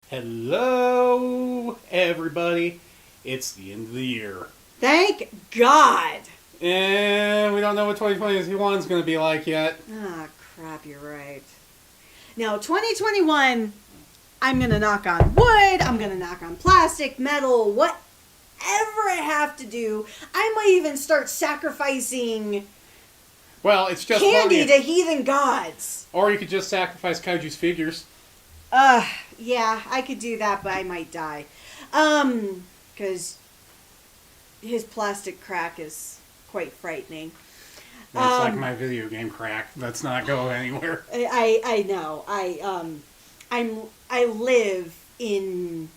Hello, everybody. It's the end of the year. Thank God. And we don't know what 2021 is going to be like yet. Ah, crap, you're right. Now, 2021, I'm going to knock on wood, I'm going to knock on plastic, metal, whatever I have to do. I might even start sacrificing Well, it's just candy to heathen gods. Or you could just sacrifice Kaiju's figures. Yeah, I could do that, but I might die. Because his plastic crack is quite frightening. That's like my video game crack. Let's not go anywhere. I know. I live in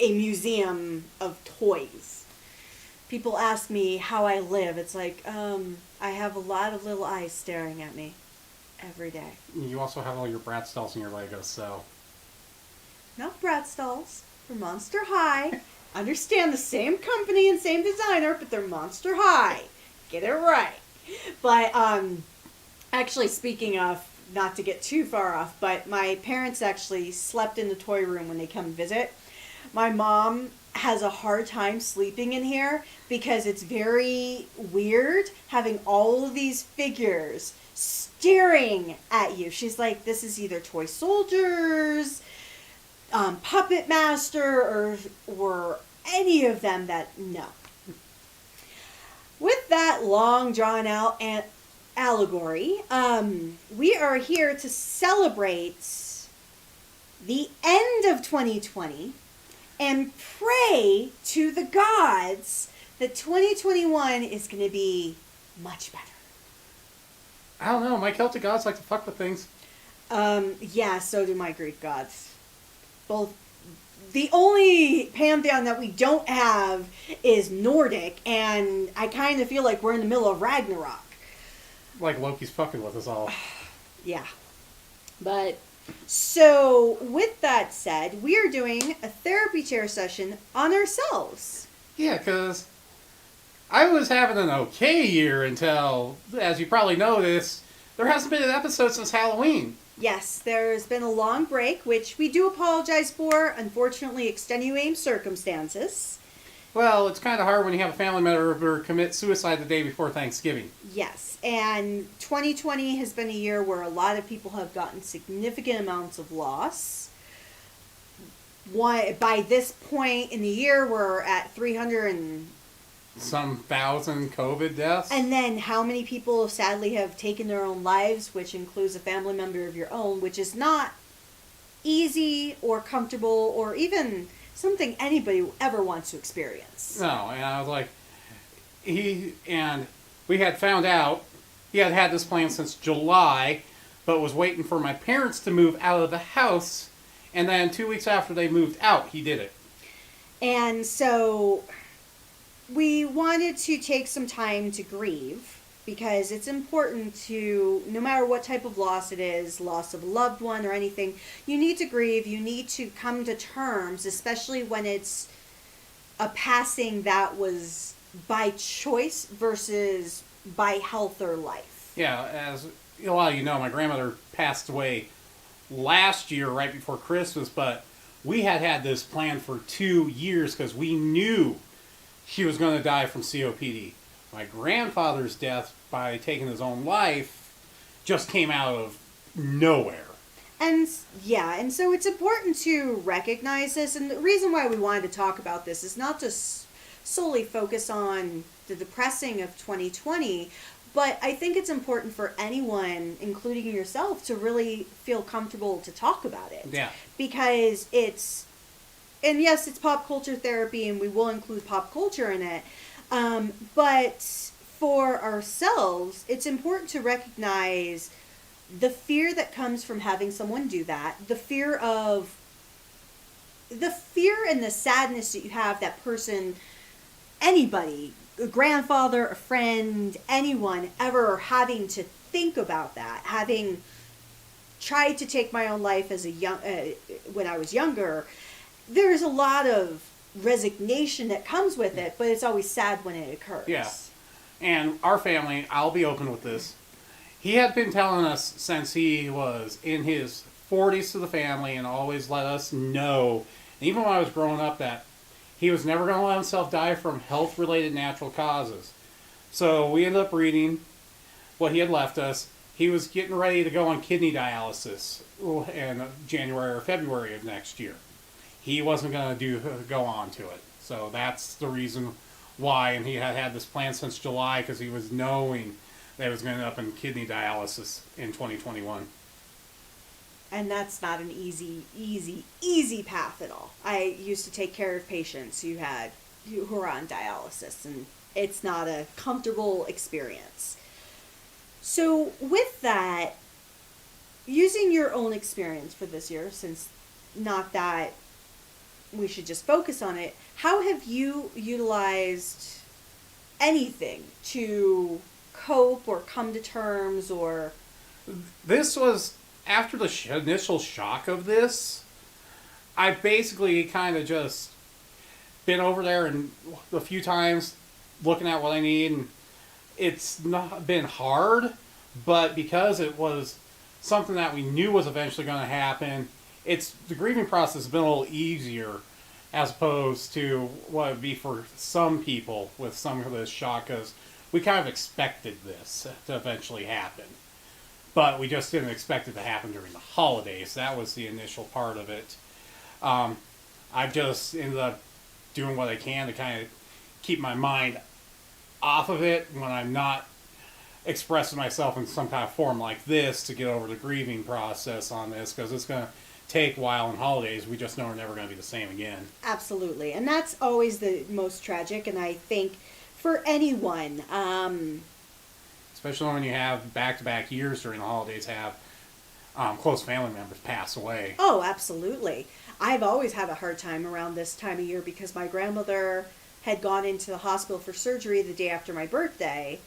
a museum of toys. People ask me how I live. It's like, I have a lot of little eyes staring at me every day. You also have all your Bratz dolls and your Legos, so... Not Bratz dolls. They're Monster High. Understand the same company and same designer, but they're Monster High. Get it right. But, actually, speaking of, not to get too far off, but my parents actually slept in the toy room when they come visit. My mom has a hard time sleeping in here because it's very weird having all of these figures staring at you. She's like, this is either toy soldiers, Puppet Master, or any of them that, no. With that long drawn out allegory, we are here to celebrate the end of 2020 and pray to the gods that 2021 is going to be much better. I don't know. My Celtic gods like to fuck with things. Yeah, so do my Greek gods. Both. The only pantheon that we don't have is Nordic, and I kind of feel like we're in the middle of Ragnarok. Like Loki's fucking with us all. Yeah. But, so, with that said, we are doing a therapy chair session on ourselves. Yeah, because I was having an okay year until, as you probably noticed, there hasn't been an episode since Halloween. Yes, there's been a long break, which we do apologize for. Unfortunately, extenuating circumstances. Well, it's kind of hard when you have a family member commit suicide the day before Thanksgiving. Yes, and 2020 has been a year where a lot of people have gotten significant amounts of loss. By this point in the year, we're at 300 and... some thousand COVID deaths. And then how many people sadly have taken their own lives, which includes a family member of your own, which is not easy or comfortable or even something anybody ever wants to experience. No, and I was like, we had found out he had had this plan since July, but was waiting for my parents to move out of the house, and then 2 weeks after they moved out, he did it. And so we wanted to take some time to grieve because it's important to, no matter what type of loss it is, loss of a loved one or anything, you need to grieve, you need to come to terms, especially when it's a passing that was by choice versus by health or life. Yeah, as a lot of you know, my grandmother passed away last year right before Christmas, but we had this plan for 2 years because we knew she was going to die from COPD. My grandfather's death by taking his own life just came out of nowhere. And yeah, and so it's important to recognize this. And the reason why we wanted to talk about this is not to solely focus on the depressing of 2020, but I think it's important for anyone, including yourself, to really feel comfortable to talk about it. Yeah. Because it's... And yes, it's pop culture therapy, and we will include pop culture in it. But for ourselves, it's important to recognize the fear that comes from having someone do that. The fear and the sadness that you have that person, anybody, a grandfather, a friend, anyone, ever having to think about that. Having tried to take my own life as when I was younger, there's a lot of resignation that comes with it, but it's always sad when it occurs. Yeah. And our family, I'll be open with this, he had been telling us since he was in his 40s to the family and always let us know, and even when I was growing up, that he was never going to let himself die from health-related natural causes. So we ended up reading what he had left us. He was getting ready to go on kidney dialysis in January or February of next year. He wasn't going to go on to it. So that's the reason why. And he had this plan since July because he was knowing that he was going to end up in kidney dialysis in 2021. And that's not an easy path at all. I used to take care of patients who are on dialysis, and it's not a comfortable experience. So with that, using your own experience for this year, since not that we should just focus on it, how have you utilized anything to cope or come to terms or... This was, after the initial shock of this, I basically kind of just been over there and a few times looking at what I need, and it's not been hard, but because it was something that we knew was eventually going to happen, the grieving process has been a little easier as opposed to what it would be for some people with some of this shock, because we kind of expected this to eventually happen. But we just didn't expect it to happen during the holidays. That was the initial part of it. I've just ended up doing what I can to kind of keep my mind off of it when I'm not expressing myself in some kind of form like this to get over the grieving process on this, because it's going to take a while on holidays. We just know we're never going to be the same again. Absolutely. And that's always the most tragic, and I think for anyone, especially when you have back-to-back years during the holidays, have close family members pass away. Oh, absolutely. I've always had a hard time around this time of year because my grandmother had gone into the hospital for surgery the day after my birthday,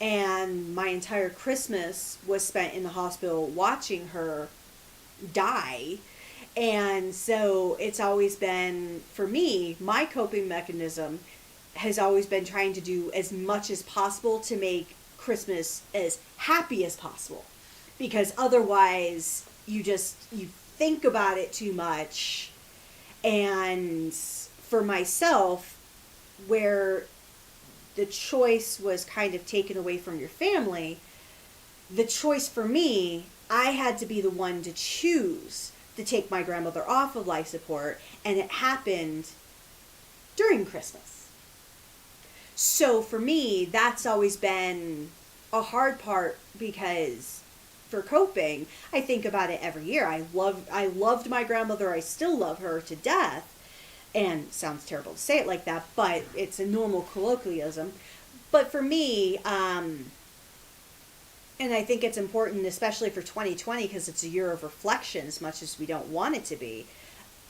and my entire Christmas was spent in the hospital watching her die. And so it's always been, for me, my coping mechanism has always been trying to do as much as possible to make Christmas as happy as possible, because otherwise you think about it too much. And for myself, where the choice was kind of taken away from your family, the choice for me, I had to be the one to choose to take my grandmother off of life support, and it happened during Christmas. So for me, that's always been a hard part, because for coping, I think about it every year. I loved my grandmother. I still love her to death. And it sounds terrible to say it like that, but it's a normal colloquialism. But for me, and I think it's important, especially for 2020, because it's a year of reflection as much as we don't want it to be,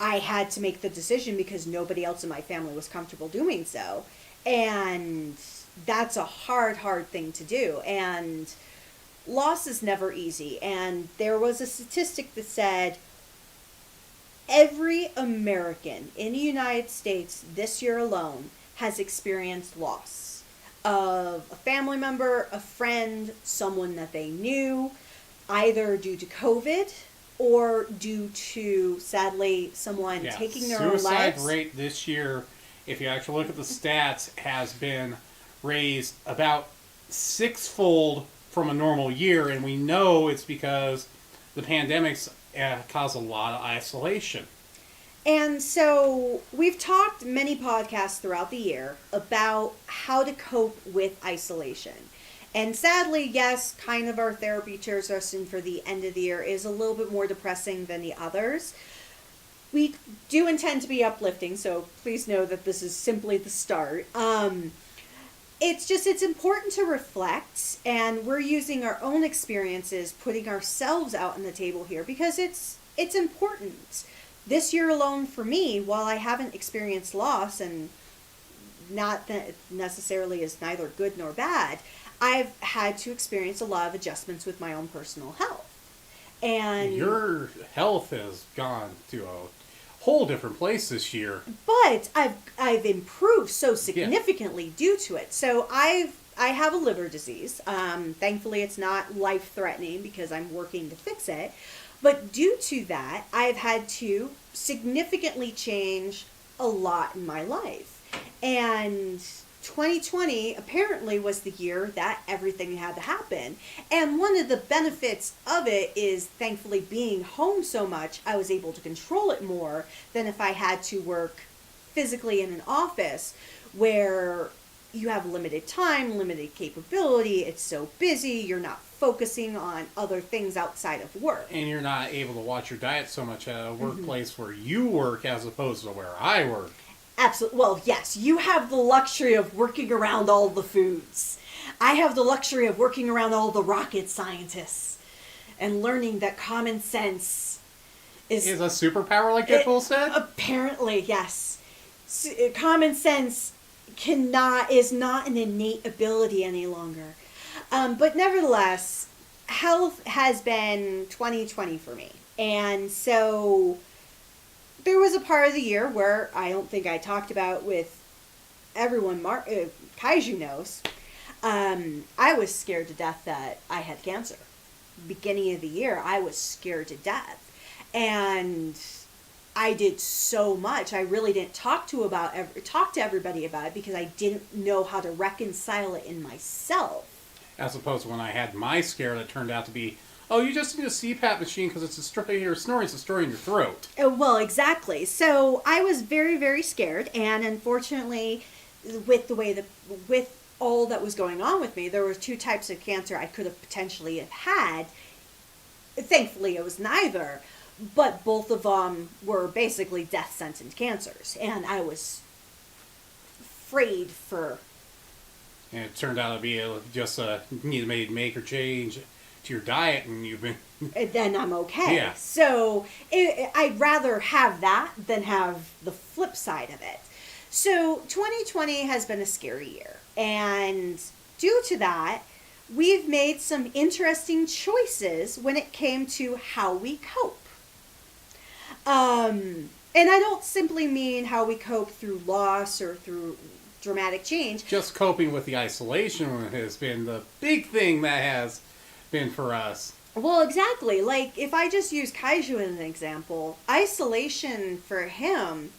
I had to make the decision because nobody else in my family was comfortable doing so. And that's a hard thing to do. And loss is never easy. And there was a statistic that said every American in the United States this year alone has experienced loss of a family member, a friend, someone that they knew, either due to COVID or due to, sadly, someone taking their own lives. Suicide rate this year, if you actually look at the stats, has been raised about sixfold from a normal year, and we know it's because the pandemic's caused a lot of isolation. And so we've talked many podcasts throughout the year about how to cope with isolation. And sadly, yes, kind of our therapy chair session for the end of the year is a little bit more depressing than the others. We do intend to be uplifting, so please know that this is simply the start. It's important to reflect, and we're using our own experiences, putting ourselves out on the table here, because it's important. This year alone for me, while I haven't experienced loss, and not that it necessarily is neither good nor bad, I've had to experience a lot of adjustments with my own personal health. And your health has gone to a whole different place this year. But I've improved so significantly due to it. So I have a liver disease. Thankfully, it's not life-threatening because I'm working to fix it. But due to that, I've had to significantly change a lot in my life. And 2020 apparently was the year that everything had to happen. And one of the benefits of it is, thankfully, being home so much, I was able to control it more than if I had to work physically in an office where you have limited time, limited capability, it's so busy, you're not focusing on other things outside of work. And you're not able to watch your diet so much at a workplace where you work as opposed to where I work. Absolutely. Well, yes, you have the luxury of working around all the foods. I have the luxury of working around all the rocket scientists and learning that common sense is a superpower, like Deadpool said? Apparently, yes. Common sense is not an innate ability any longer. But nevertheless, health has been 2020 for me. And so there was a part of the year where I don't think I talked about with everyone, Kaiju knows, I was scared to death that I had cancer. Beginning of the year, I was scared to death. And I did so much. I really didn't talk to everybody about it because I didn't know how to reconcile it in myself. As opposed to when I had my scare that turned out to be, oh, you just need a CPAP machine because your snoring's destroying your throat. Well, exactly. So I was very, very scared, and unfortunately, with all that was going on with me, there were 2 types of cancer I could have potentially have had. Thankfully, it was neither, but both of them were basically death sentence cancers, and I was afraid for. And it turned out to be just need to make or change to your diet, and you've been. Then I'm okay. Yeah. So I'd rather have that than have the flip side of it. So 2020 has been a scary year, and due to that, we've made some interesting choices when it came to how we cope. And I don't simply mean how we cope through loss or through dramatic change. Just coping with the isolation has been the big thing that has been for us. Well, exactly. Like, if I just use Kaiju as an example, isolation for him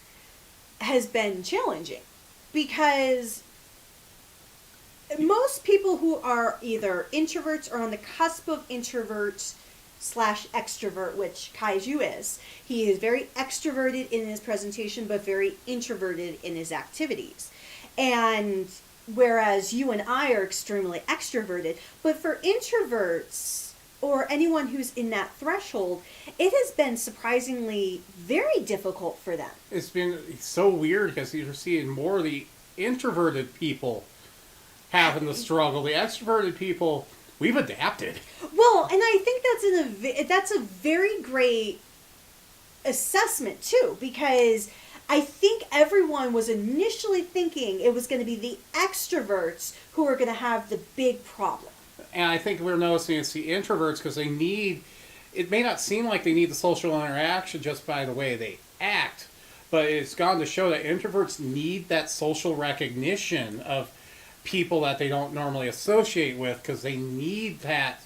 has been challenging because most people who are either introverts or on the cusp of introverts / extrovert, which Kaiju is. He is very extroverted in his presentation, but very introverted in his activities. And whereas you and I are extremely extroverted, but for introverts or anyone who's in that threshold, it has been surprisingly very difficult for them. It's been so weird because you're seeing more of the introverted people having the struggle. The extroverted people, we've adapted. Well, and I think that's a very great assessment too, because I think everyone was initially thinking it was going to be the extroverts who were going to have the big problem. And I think we're noticing it's the introverts because they need, it may not seem like they need the social interaction just by the way they act, but it's gone to show that introverts need that social recognition of people that they don't normally associate with because they need that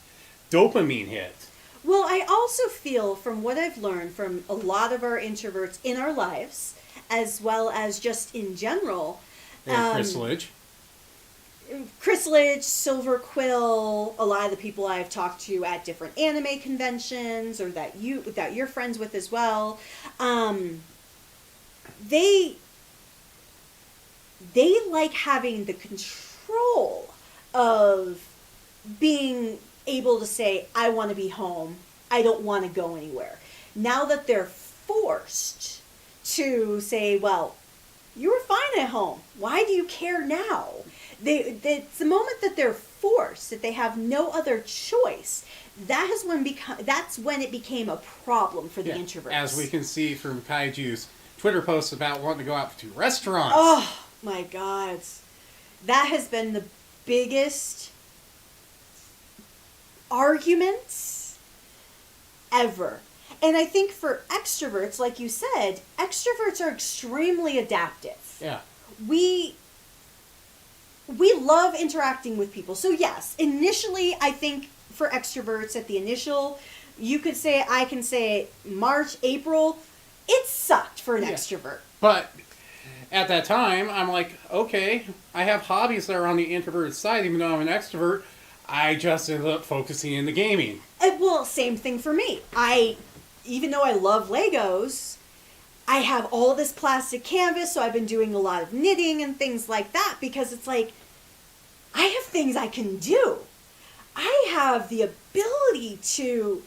dopamine hit. Well, I also feel from what I've learned from a lot of our introverts in our lives, as well as just in general. Chrysalid, Silver Quill, a lot of the people I've talked to at different anime conventions or that you're friends with as well, they like having the control of being able to say, I want to be home, I don't want to go anywhere. Now that they're forced to say, well, you were fine at home, why do you care now? It's the moment that they're forced, that they have no other choice, that's when it became a problem for the introverts. As we can see from Kaiju's Twitter posts about wanting to go out to restaurants. Oh my God. That has been the biggest arguments ever. And I think for extroverts, like you said, extroverts are extremely adaptive. Yeah. We love interacting with people. So yes, initially I think for extroverts at the initial You could say, I can say March, April, it sucked for an extrovert. But at that time, I'm like, okay, I have hobbies that are on the introverted side, even though I'm an extrovert. I just ended up focusing in the gaming. Well, same thing for me. Even though I love Legos, I have all this plastic canvas, so I've been doing a lot of knitting and things like that because it's like, I have things I can do. I have the ability to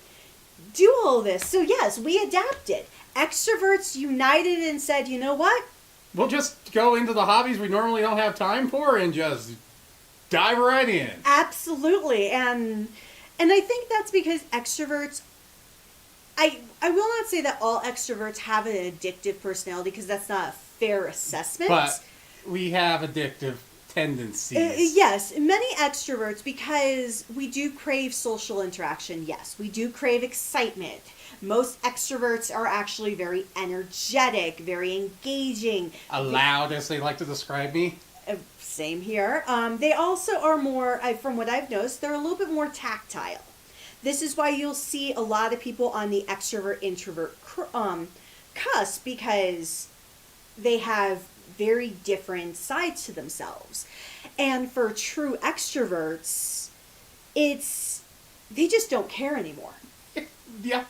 do all this. So yes, we adapted. Extroverts united and said, you know what? We'll just go into the hobbies we normally don't have time for and just dive right in. Absolutely. And I think that's because extroverts, I will not say that all extroverts have an addictive personality because that's not a fair assessment. But we have addictive tendencies. Yes, many extroverts, because we do crave social interaction. Yes, we do crave excitement. Most extroverts are actually very energetic, very engaging. Loud, as they like to describe me. Same here. They also are more, from what I've noticed, they're a little bit more tactile. This is why you'll see a lot of people on the extrovert-introvert cusp, because they have very different sides to themselves. And for true extroverts, they just don't care anymore. Yeah.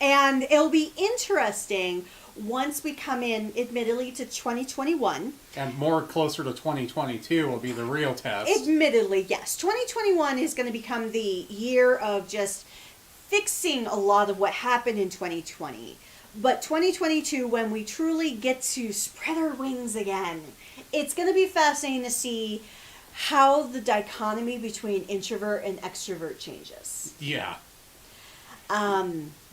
And it'll be interesting once we come in, admittedly, to 2021. And more closer to 2022 will be the real test. Admittedly, yes. 2021 is going to become the year of just fixing a lot of what happened in 2020. But 2022, when we truly get to spread our wings again, it's going to be fascinating to see how the dichotomy between introvert and extrovert changes. Yeah.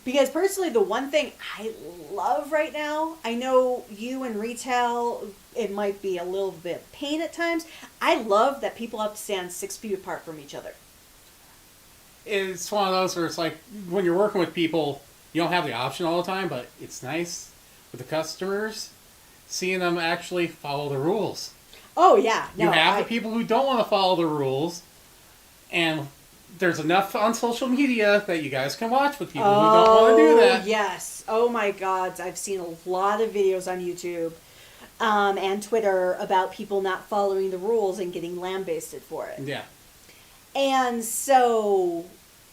Because personally, the one thing I love right now, I know you in retail, it might be a little bit of pain at times. I love that people have to stand 6 feet apart from each other. It's one of those where it's like, when you're working with people, you don't have the option all the time, but it's nice with the customers, seeing them actually follow the rules. Oh, yeah. No, you have the people who don't want to follow the rules, and there's enough on social media that you guys can watch with people who don't want to do that. Yes. Oh, my God. I've seen a lot of videos on YouTube and Twitter about people not following the rules and getting lambasted for it. Yeah. And so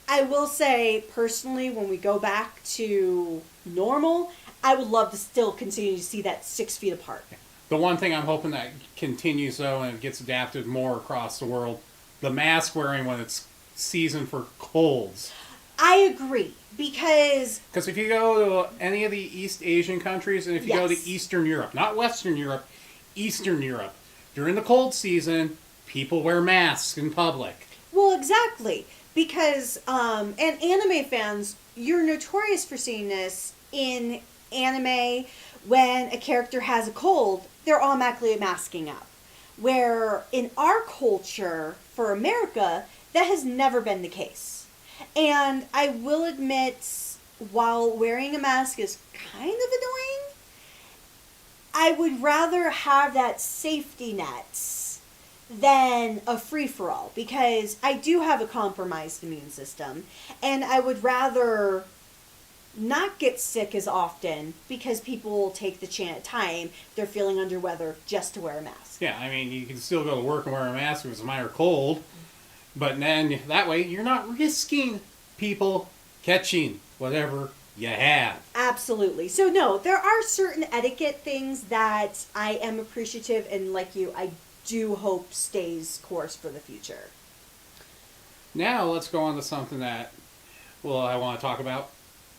I will say, personally, when we go back to normal, I would love to still continue to see that 6 feet apart. The one thing I'm hoping that continues, though, and it gets adapted more across the world, the mask wearing when it's season for colds. I agree, because if you go to any of the East Asian countries, and if you go to Eastern Europe, not Western Europe, Eastern Europe, during the cold season, people wear masks in public. Well, exactly. Because, and anime fans, you're notorious for seeing this in anime. When a character has a cold, they're automatically masking up. Where in our culture, for America, that has never been the case. And I will admit, while wearing a mask is kind of annoying, I would rather have that safety net than a free-for-all, because I do have a compromised immune system, and I would rather not get sick as often, because people will take the time if they're feeling under weather just to wear a mask. Yeah, I mean, you can still go to work and wear a mask if it's a minor cold, but then that way you're not risking people catching whatever you have. Absolutely. So no, there are certain etiquette things that I am appreciative, and like you, I do hope stays course for the future. Now let's go on to something that, I want to talk about.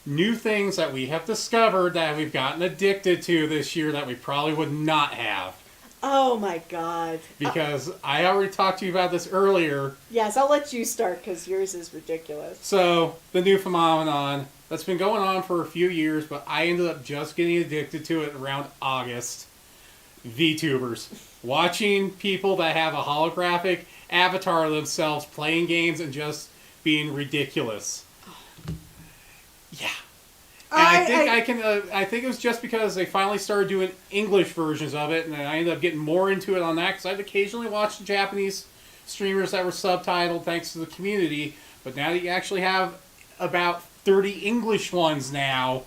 New things that we have discovered that we've gotten addicted to this year that we probably would not have. Oh my God. Because I already talked to you about this earlier. Yes, I'll let you start because yours is ridiculous. So, the new phenomenon that's been going on for a few years, but I ended up just getting addicted to it around August. VTubers. Watching people that have a holographic avatar of themselves playing games and just being ridiculous. Yeah. And I think it was just because they finally started doing English versions of it, and I ended up getting more into it on that, because I'd occasionally watch the Japanese streamers that were subtitled thanks to the community, but now that you actually have about 30 English ones now.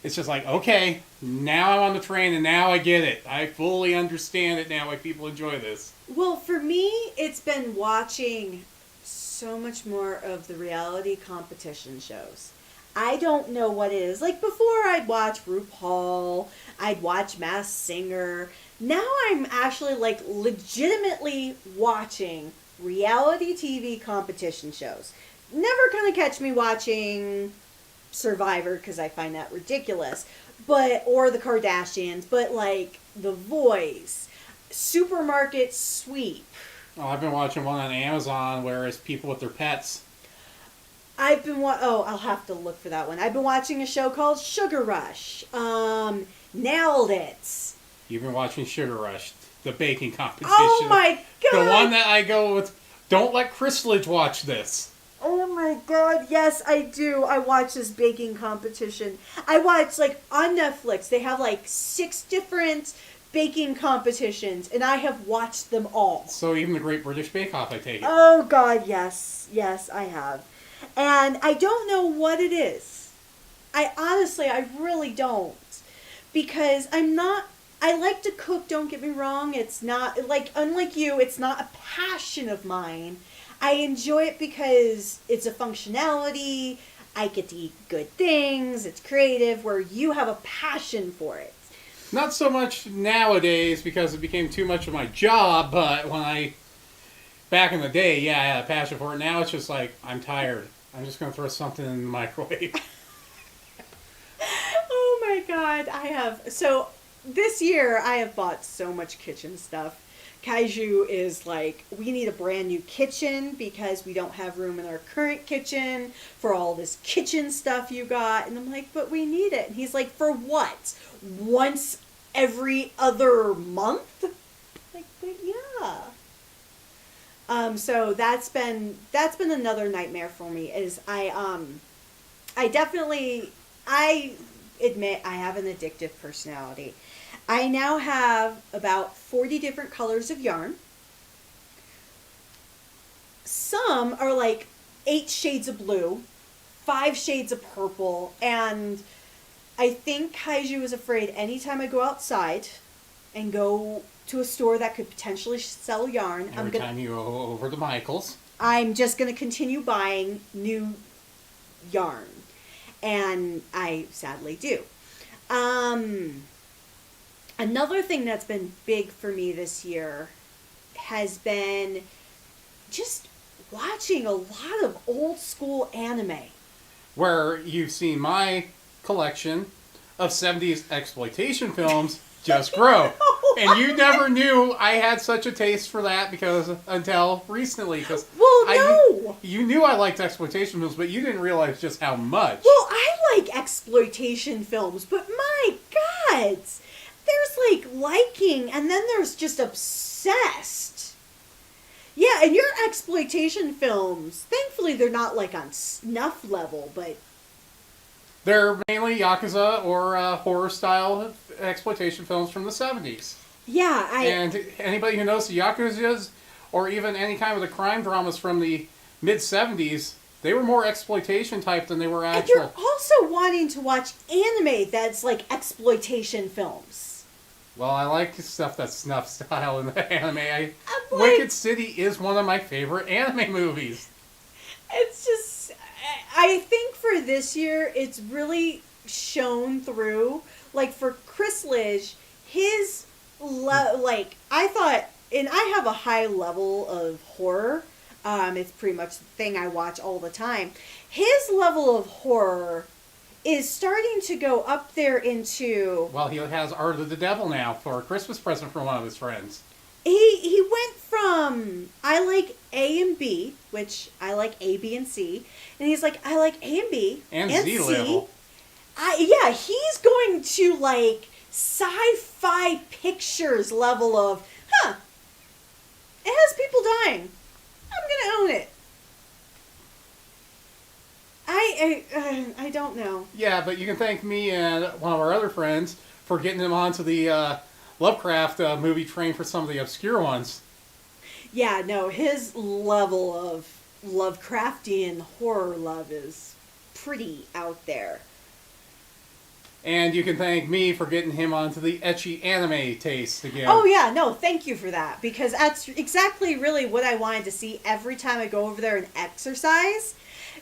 It's just like, okay, now I'm on the train and now I get it. I fully understand it now why people enjoy this. Well, for me, it's been watching so much more of the reality competition shows. I don't know what it is. Like before I'd watch RuPaul, I'd watch Masked Singer. Now I'm actually like legitimately watching reality TV competition shows. Never gonna catch me watching Survivor because I find that ridiculous. Or the Kardashians, but like The Voice, Supermarket Sweep. Oh, I've been watching one on Amazon where it's people with their pets. I'll have to look for that one. I've been watching a show called Sugar Rush. Nailed It. You've been watching Sugar Rush, the baking competition. Oh my god! The one that I go with, don't let Cruellica watch this. Oh my god, yes I do. I watch this baking competition. I watch, like, on Netflix, they have like 6 different baking competitions, and I have watched them all. So even the Great British Bake Off, I take it. Oh god, yes. Yes, I have. And I don't know what it is. I really don't. Because I like to cook, don't get me wrong. It's not, like, unlike you, it's not a passion of mine. I enjoy it because it's a functionality. I get to eat good things. It's creative, where you have a passion for it. Not so much nowadays because it became too much of my job, but back in the day, yeah, I had a passion for it. Now it's just like, I'm tired. I'm just going to throw something in the microwave. Oh my god, so this year I have bought so much kitchen stuff. Kaiju is like, we need a brand new kitchen because we don't have room in our current kitchen for all this kitchen stuff you got. And I'm like, but we need it. And he's like, for what? Once every other month? Like, but yeah. So that's been another nightmare for me. Is I admit I have an addictive personality. I now have about 40 different colors of yarn. Some are like 8 shades of blue, 5 shades of purple, and I think Kaiju is afraid anytime I go outside and go to a store that could potentially sell yarn, Every time you go over to Michael's, I'm just going to continue buying new yarn. And I sadly do. Another thing that's been big for me this year has been just watching a lot of old school anime. where you've seen my collection of 70s exploitation films just grow. And you never knew I had such a taste for that until recently. You knew I liked exploitation films, but you didn't realize just how much. Well, I like exploitation films, but my God, there's like liking, and then there's just obsessed. Yeah, and your exploitation films, thankfully they're not like on snuff level, but... They're mainly Yakuza or horror-style exploitation films from the 70s. Yeah, And anybody who knows the Yakuzas, or even any kind of the crime dramas from the mid-70s, they were more exploitation type than they were actual. And you're also wanting to watch anime that's like exploitation films. Well, I like stuff that's snuff style in the anime. Wicked City is one of my favorite anime movies. It's just... I think for this year, it's really shown through. Like, for Chris Lidge, his... I thought... And I have a high level of horror. It's pretty much the thing I watch all the time. His level of horror is starting to go up there into... Well, he has Art of the Devil now for a Christmas present from one of his friends. He went from, I like A and B, which I like A, B, and C. And he's like, I like A and B. And Z level. Yeah, he's going to like sci-fi pictures level of, it has people dying. I'm going to own it. I don't know. Yeah, but you can thank me and one of our other friends for getting him onto the Lovecraft movie train for some of the obscure ones. Yeah, no, his level of Lovecraftian horror love is pretty out there. And you can thank me for getting him onto the ecchi anime taste again. Oh yeah, no, thank you for that, because that's exactly really what I wanted to see every time I go over there and exercise.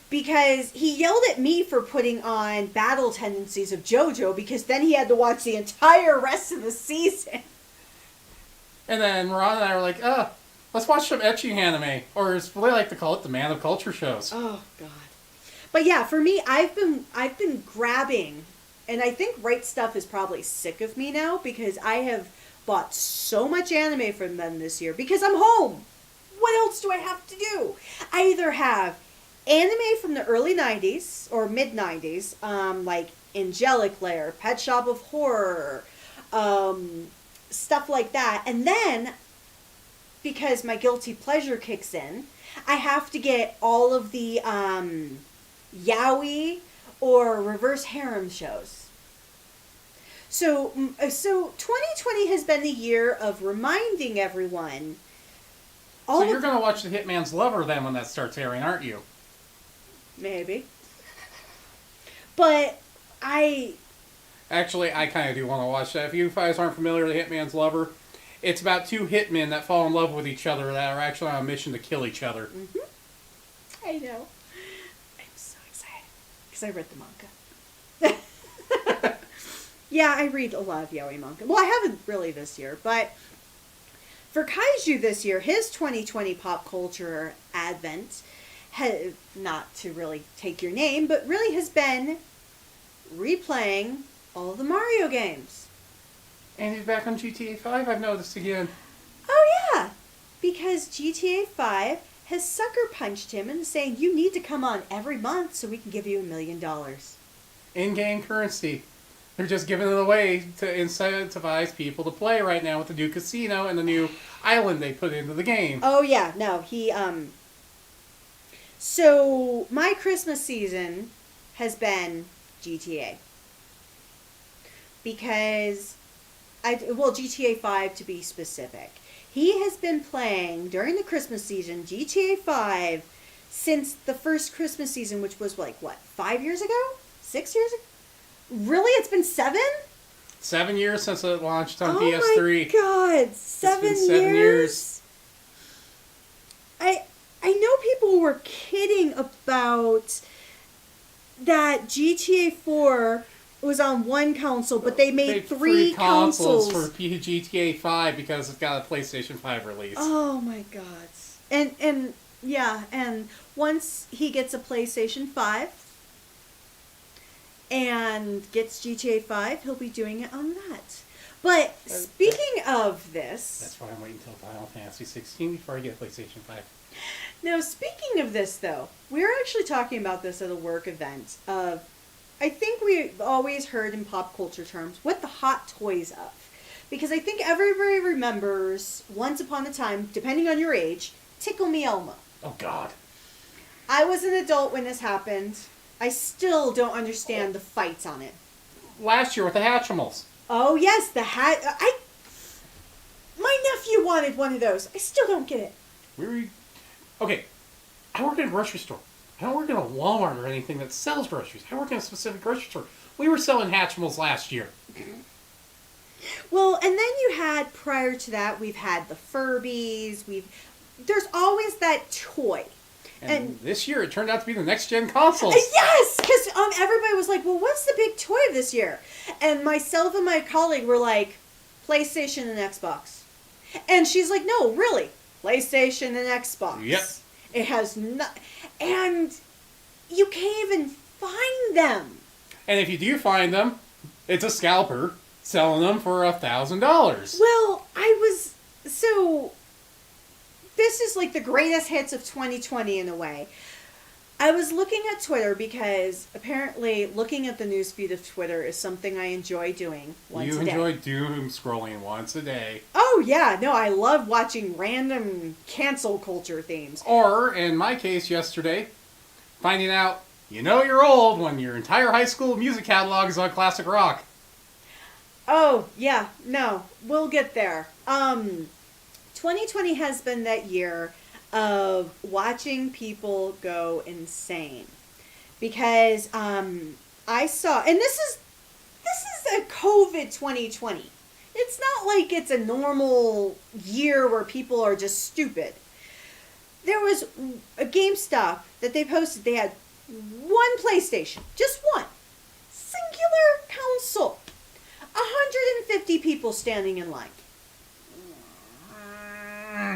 Because he yelled at me for putting on Battle Tendencies of JoJo, because then he had to watch the entire rest of the season. And then Ron and I were like, let's watch some ecchi anime. Or as they like to call it, the Man of Culture shows. Oh god. But yeah, for me, I've been grabbing, and I think Rightstuf is probably sick of me now, because I have bought so much anime from them this year, because I'm home. What else do I have to do? I either have anime from the early 90s or mid 90s, like Angelic Lair, Pet Shop of Horror, stuff like that. And then, because my guilty pleasure kicks in, I have to get all of the yaoi or reverse harem shows. So 2020 has been the year of reminding everyone. So you're going to watch The Hitman's Lover then when that starts airing, aren't you? Maybe. But Actually, I kind of do want to watch that. If you guys aren't familiar with The Hitman's Lover, it's about two hitmen that fall in love with each other that are actually on a mission to kill each other. Mm-hmm. I know. I'm so excited. Because I read the manga. Yeah, I read a lot of yaoi manga. Well, I haven't really this year, but for kaiju this year, his 2020 pop culture advent, not to really take your name, but really has been replaying all the Mario games. And he's back on GTA 5, I've noticed again. Oh yeah, because GTA 5 has sucker punched him into saying you need to come on every month so we can give you $1 million. In-game currency. They're just giving it away to incentivize people to play right now with the new casino and the new island they put into the game. Oh yeah, no, he So my Christmas season has been GTA. Because GTA 5 to be specific. He has been playing during the Christmas season GTA 5 since the first Christmas season, which was like, what, 5 years ago? 6 years ago? Really? It's been 7? 7 years since it launched on PS3. PS3. Oh my god, 7 years? I know people were kidding about that GTA 4 was on one console, but they made three consoles for GTA 5 because it's got a PlayStation 5 release. Oh my god. And yeah, and once he gets a PlayStation 5 and gets GTA 5, he'll be doing it on that. But speaking of this... That's why I'm waiting until Final Fantasy 16 before I get a PlayStation 5. Now, speaking of this, though, we were actually talking about this at a work event of... I think we've always heard in pop culture terms, what the hot toys of. Because I think everybody remembers, once upon a time, depending on your age, Tickle Me Elmo. Oh, God. I was an adult when this happened. I still don't understand the fights on it. Last year with the Hatchimals. Oh, yes, the hat... My nephew wanted one of those. I still don't get it. Okay, I work in a grocery store. I don't work in a Walmart or anything that sells groceries. I work in a specific grocery store. We were selling Hatchimals last year. Well, and then you had, prior to that, we've had the Furbies. There's always that toy. And this year, it turned out to be the next-gen consoles. Yes! Because everybody was like, well, what's the big toy of this year? And myself and my colleague were like, PlayStation and Xbox. And she's like, no, really, PlayStation and Xbox. Yep. It has not... And you can't even find them. And if you do find them, it's a scalper selling them for $1,000. Well, So, this is like the greatest hits of 2020 in a way. I was looking at Twitter because apparently looking at the newsfeed of Twitter is something I enjoy doing once a day. You enjoy doom scrolling once a day. Oh yeah, no, I love watching random cancel culture themes. Or, in my case yesterday, finding out you're old when your entire high school music catalog is on classic rock. Oh, yeah, no, we'll get there. 2020 has been that year of watching people go insane. because I saw, and this is a COVID 2020. It's not like it's a normal year where people are just stupid. There was a GameStop that they posted. They had one PlayStation, just one, singular console. 150 people standing in line.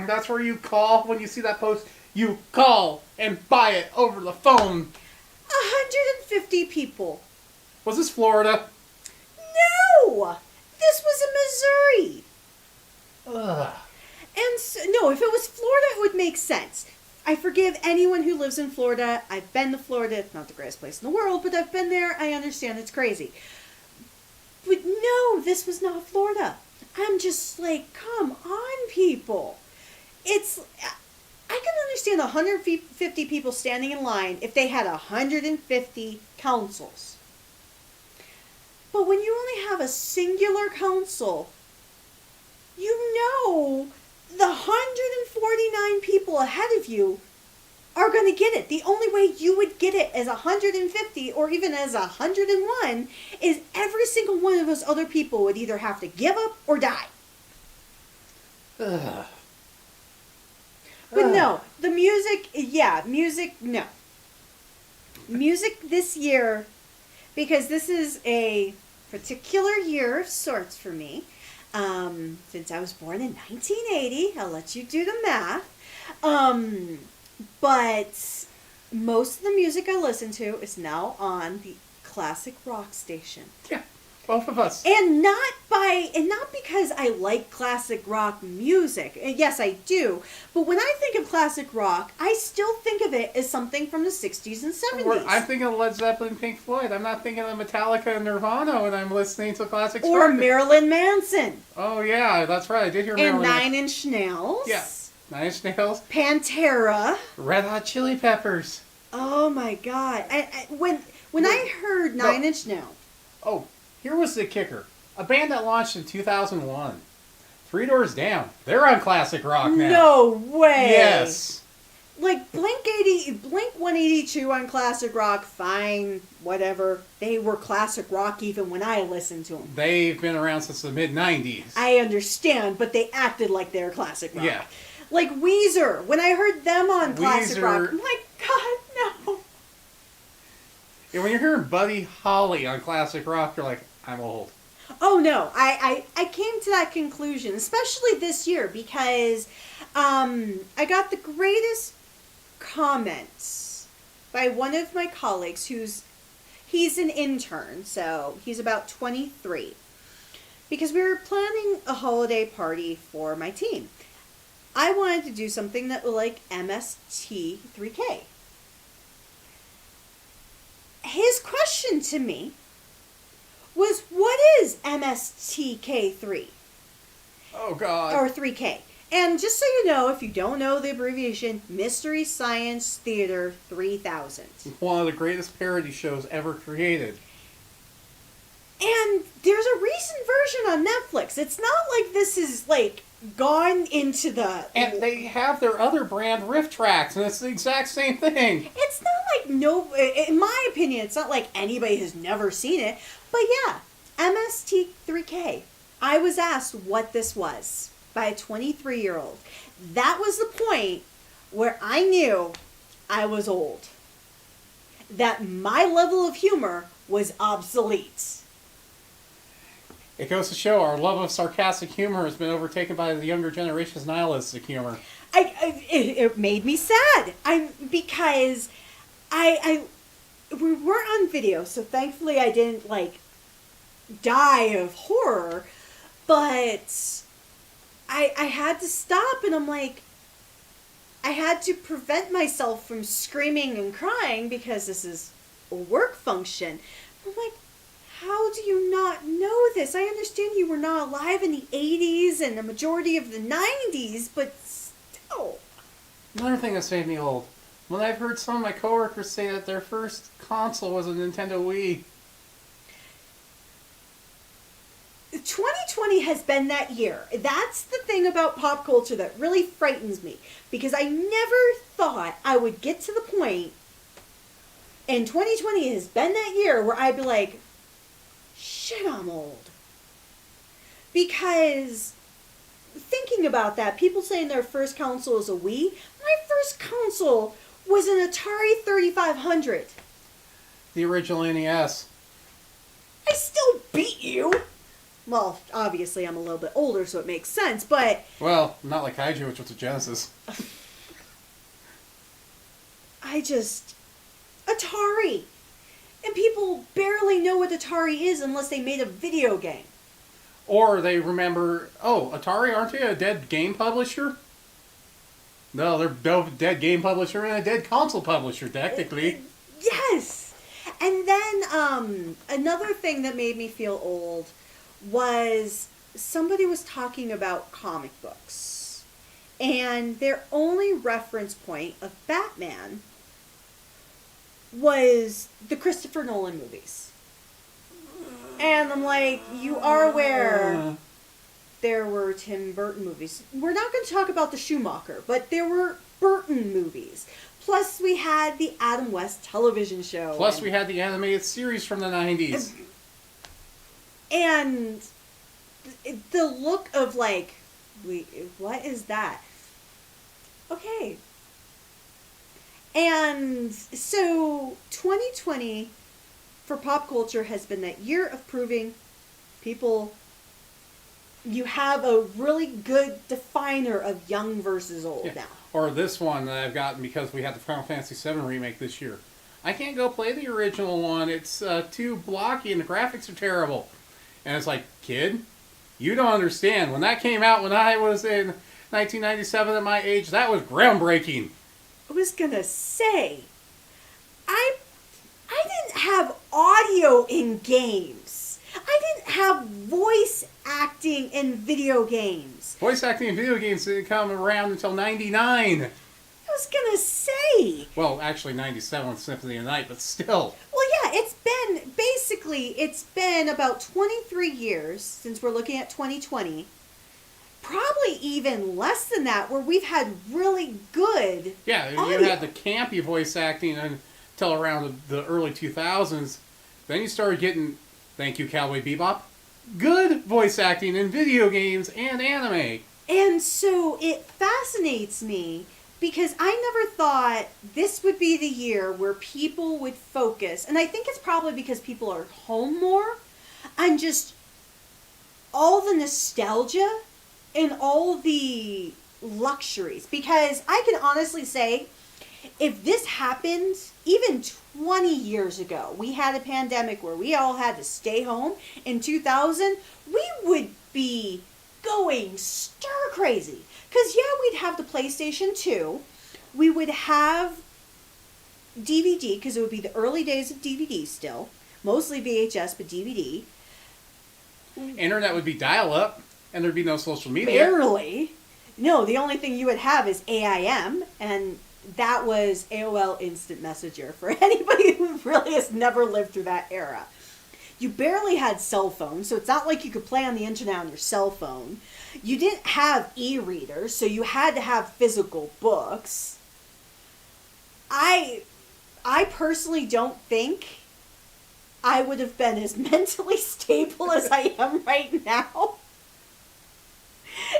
That's where you call when you see that post. You call and buy it over the phone. 150 people. Was this Florida? No! This was in Missouri. Ugh. And so, no, if it was Florida, it would make sense. I forgive anyone who lives in Florida. I've been to Florida. It's not the greatest place in the world, but I've been there. I understand it's crazy. But no, this was not Florida. I'm just like, come on, people. I can understand 150 people standing in line if they had 150 consoles. But when you only have a singular console, you know the 149 people ahead of you are going to get it. The only way you would get it as 150 or even as 101 is every single one of those other people would either have to give up or die. Ugh. But no, the music, no. Music this year, because this is a particular year of sorts for me. Since I was born in 1980, I'll let you do the math. But most of the music I listen to is now on the classic rock station. Yeah, both of us. And not because I like classic rock music. Yes, I do. But when I think of classic rock, I still think of it as something from the 60s and 70s. I'm thinking of Led Zeppelin, Pink Floyd. I'm not thinking of Metallica and Nirvana when I'm listening to classic rock. Or Marilyn Manson. Oh, yeah, that's right. I did hear Marilyn And Manson. 9 Inch Nails. Yeah. 9 Inch Nails. Pantera. Red Hot Chili Peppers. Oh my God! When I heard 9 Inch Nails. Oh, here was the kicker: a band that launched in 2001, Three Doors Down. They're on classic rock now. No way. Yes. Like Blink 182 on classic rock, fine, whatever. They were classic rock even when I listened to them. They've been around since the mid '90s. I understand, but they acted like they're classic rock. Yeah. Like Weezer, when I heard them on classic rock, Weezer. my God, no. And when you're hearing Buddy Holly on classic rock, you're like, I'm old. Oh no, I came to that conclusion, especially this year, because I got the greatest comments by one of my colleagues he's an intern, so he's about 23. Because we were planning a holiday party for my team. I wanted to do something that was like MST3K. His question to me was, what is MSTK3? Oh, God. Or 3K. And just so you know, if you don't know the abbreviation, Mystery Science Theater 3000. One of the greatest parody shows ever created. And there's a recent version on Netflix. It's not like this is like gone into the... And they have their other brand riff tracks, and it's the exact same thing. It's not like in my opinion, it's not like anybody has never seen it. But yeah, MST3K. I was asked what this was by a 23-year-old. That was the point where I knew I was old. That my level of humor was obsolete. It goes to show our love of sarcastic humor has been overtaken by the younger generation's nihilistic humor. It made me sad. Because we weren't on video, so thankfully I didn't like die of horror. But I had to stop, and I'm like, I had to prevent myself from screaming and crying because this is a work function. I'm like, how do you not know this? I understand you were not alive in the 80s and the majority of the 90s, but still. Another thing that's made me old. When I've heard some of my coworkers say that their first console was a Nintendo Wii. 2020 has been that year. That's the thing about pop culture that really frightens me. Because I never thought I would get to the point And 2020 has been that year where I'd be like, shit, I'm old. Because thinking about that, people saying their first console is a Wii. My first console was an Atari 3500. The original NES. I still beat you. Well, obviously I'm a little bit older, so it makes sense, but... Well, not like Kaiju, which was a Genesis. Atari. And people barely know what Atari is unless they made a video game. Or they remember, oh, Atari, aren't they a dead game publisher? No, they're a dead game publisher and a dead console publisher, technically. Yes! And then, another thing that made me feel old was somebody was talking about comic books. And their only reference point of Batman was the Christopher Nolan movies. And I'm like, you are aware there were Tim Burton movies. We're not going to talk about the Schumacher, but there were Burton movies. Plus we had the Adam West television show. Plus we had the animated series from the 90s. And the look of like, what is that? Okay. And so 2020 for pop culture has been that year of proving people, you have a really good definer of young versus old now. Or this one that I've gotten because we had the Final Fantasy VII Remake this year. I can't go play the original one. It's too blocky and the graphics are terrible. And it's like, kid, you don't understand. When that came out when I was in 1997 at my age, that was groundbreaking. I was gonna say, I didn't have audio in games. I didn't have voice acting in video games. Voice acting in video games didn't come around until 99. I was gonna say. Well, actually 97 with Symphony of the Night, but still. Well, yeah, it's been about 23 years since we're looking at 2020. Probably even less than that, where we've had really good audio. You had the campy voice acting until around the early 2000s. Then you started getting, thank you Cowboy Bebop, good voice acting in video games and anime. And so it fascinates me because I never thought this would be the year where people would focus, and I think it's probably because people are home more, on just all the nostalgia and all the luxuries. Because I can honestly say, if this happened even 20 years ago, we had a pandemic where we all had to stay home in 2000, we would be going stir crazy. Because we'd have the PlayStation 2, we would have DVD, because it would be the early days of DVD still, mostly VHS, but DVD. Internet would be dial-up. And there'd be no social media. Barely. No, the only thing you would have is AIM, and that was AOL Instant Messenger for anybody who really has never lived through that era. You barely had cell phones, so it's not like you could play on the internet on your cell phone. You didn't have e-readers, so you had to have physical books. I personally don't think I would have been as mentally stable as I am right now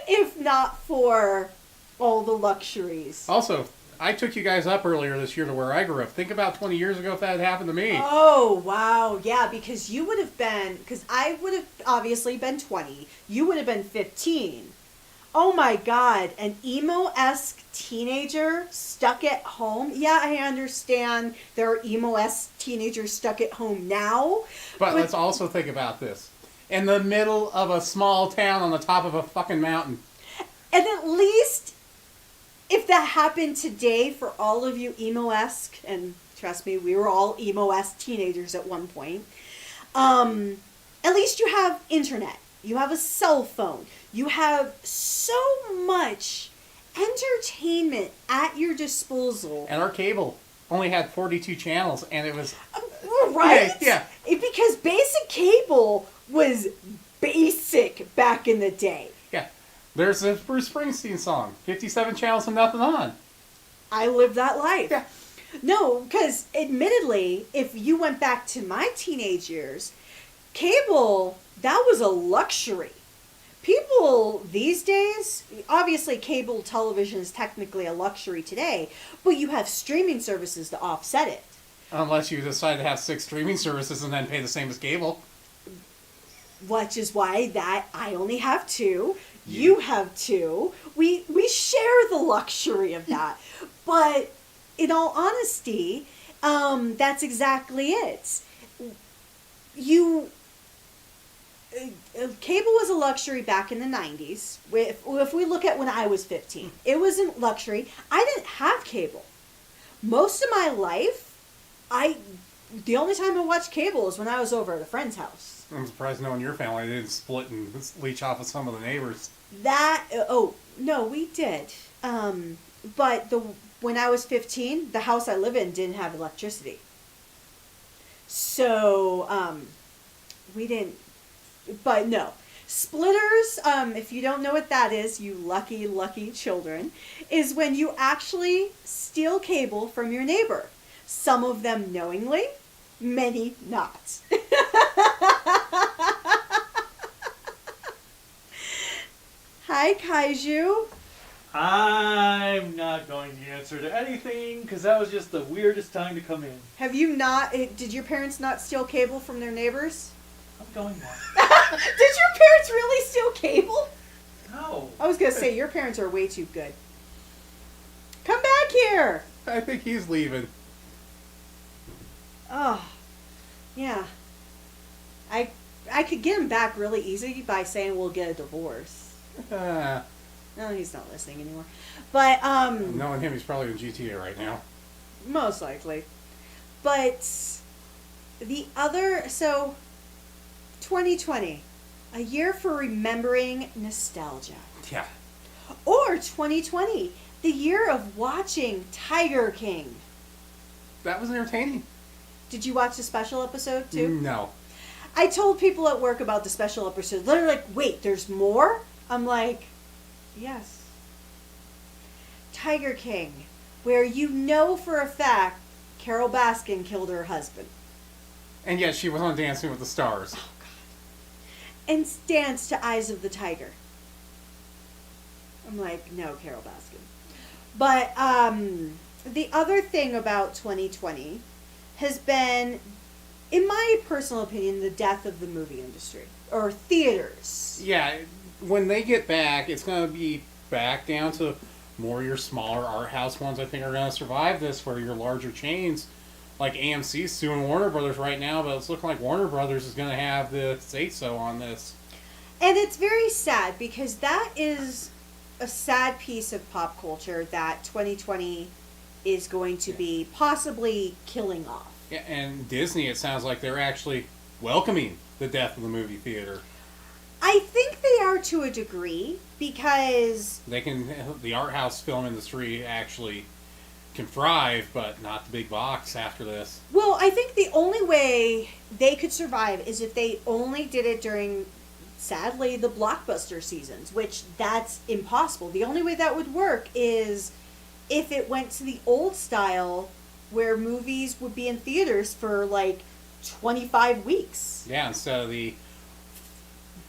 if not for all the luxuries. Also, I took you guys up earlier this year to where I grew up. Think about 20 years ago if that had happened to me. Oh, wow. Yeah, because you would have been, because I would have obviously been 20. You would have been 15. Oh my God, an emo-esque teenager stuck at home. Yeah, I understand there are emo-esque teenagers stuck at home now. But let's also think about this. In the middle of a small town on the top of a fucking mountain. And at least, if that happened today for all of you emo-esque, and trust me, we were all emo-esque teenagers at one point, at least you have internet. You have a cell phone. You have so much entertainment at your disposal. And our cable only had 42 channels, and it was... Right? Yeah. Because basic cable was basic back in the day. Yeah. There's a Bruce Springsteen song, 57 channels and nothing on. I lived that life. Yeah. No, because admittedly, if you went back to my teenage years, cable, that was a luxury. People these days, obviously cable television is technically a luxury today, but you have streaming services to offset it. Unless you decide to have 6 streaming services and then pay the same as cable. Which is why that I only have 2, you have 2. We share the luxury of that. But in all honesty, that's exactly it. Cable was a luxury back in the 90s. If we look at when I was 15, it wasn't luxury. I didn't have cable. Most of my life, the only time I watched cable is when I was over at a friend's house. I'm surprised no one in your family didn't split and leech off of some of the neighbors. No, we did. But when I was 15, the house I live in didn't have electricity. So, we didn't, but no. Splitters, if you don't know what that is, you lucky, lucky children, is when you actually steal cable from your neighbor. Some of them knowingly, many not. Hi, Kaiju. I'm not going to answer to anything because that was just the weirdest time to come in. Have you not, did your parents not steal cable from their neighbors? I'm going one. Did your parents really steal cable? No. I was going to say, your parents are way too good. Come back here. I think he's leaving. Oh, yeah. I could get him back really easy by saying we'll get a divorce. No, he's not listening anymore. But, knowing him, he's probably in GTA right now. Most likely. But, so, 2020. A year for remembering nostalgia. Yeah. Or 2020. The year of watching Tiger King. That was entertaining. Did you watch the special episode, too? No. I told people at work about the special episode. They're like, wait, there's more? I'm like, yes. Tiger King, where you know for a fact Carol Baskin killed her husband. And yet she was on Dancing with the Stars. Oh, God. And danced to Eyes of the Tiger. I'm like, no, Carol Baskin. But the other thing about 2020 has been, in my personal opinion, the death of the movie industry. Or theaters. Yeah, when they get back, it's going to be back down to more your smaller art house ones. I think are going to survive this, where your larger chains, like AMC's suing Warner Brothers right now, but it's looking like Warner Brothers is going to have the say-so on this. And it's very sad, because that is a sad piece of pop culture that 2020 is going to be possibly killing off. Yeah, and Disney, it sounds like they're actually welcoming the death of the movie theater. I think they are to a degree, because The art house film industry actually can thrive, but not the big box after this. well, I think the only way they could survive is if they only did it during, sadly, the blockbuster seasons, which that's impossible. The only way that would work is if it went to the old style, where movies would be in theaters for like 25 weeks. Yeah, instead of the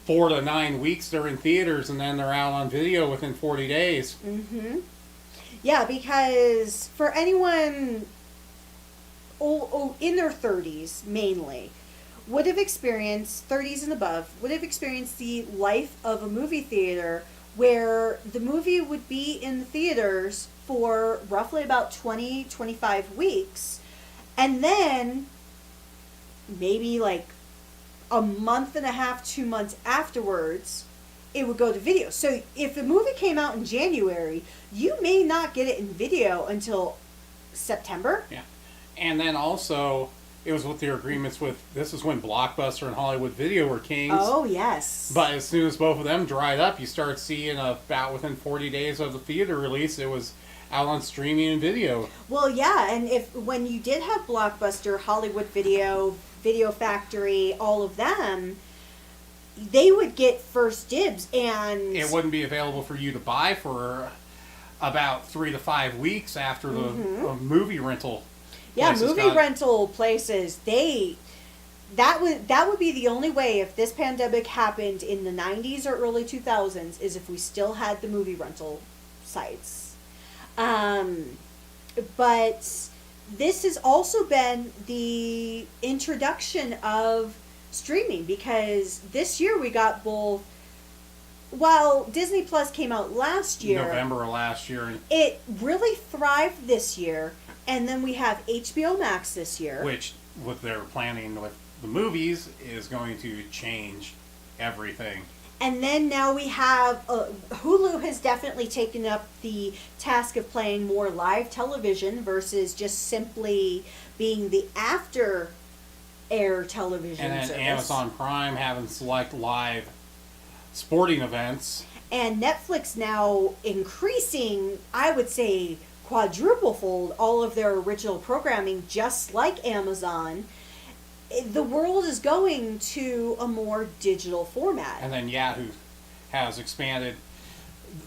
4 to 9 weeks they're in theaters and then they're out on video within 40 days. Mm-hmm. Yeah, because for anyone in their 30s, mainly, would have experienced, 30s and above, would have experienced the life of a movie theater where the movie would be in the theaters for roughly about 20-25 weeks, and then maybe like a month and a half, 2 months afterwards, it would go to video. So if the movie came out in January, you may not get it in video until September. Yeah. And then also, it was with their agreements with, this is when Blockbuster and Hollywood Video were kings. Oh, yes. But as soon as both of them dried up, you start seeing about within 40 days of the theater release, it was out on streaming and video. Well, yeah, and when you did have Blockbuster, Hollywood Video, Video Factory, all of them, they would get first dibs, and it wouldn't be available for you to buy for about 3 to 5 weeks after the movie rental Yeah, places movie got- rental places, that would be the only way if this pandemic happened in the 90s or early 2000s is if we still had the movie rental sites. But this has also been the introduction of streaming, because this year we got both. While Disney Plus came out last year, November of last year, it really thrived this year, and then we have HBO Max this year. which what they're planning with the movies is going to change everything. And then now we have Hulu has definitely taken up the task of playing more live television versus just simply being the after air television And then service. Amazon Prime having select live sporting events. And Netflix now increasing, I would say, quadruple fold all of their original programming, just like Amazon. The world is going to a more digital format. And then Yahoo has expanded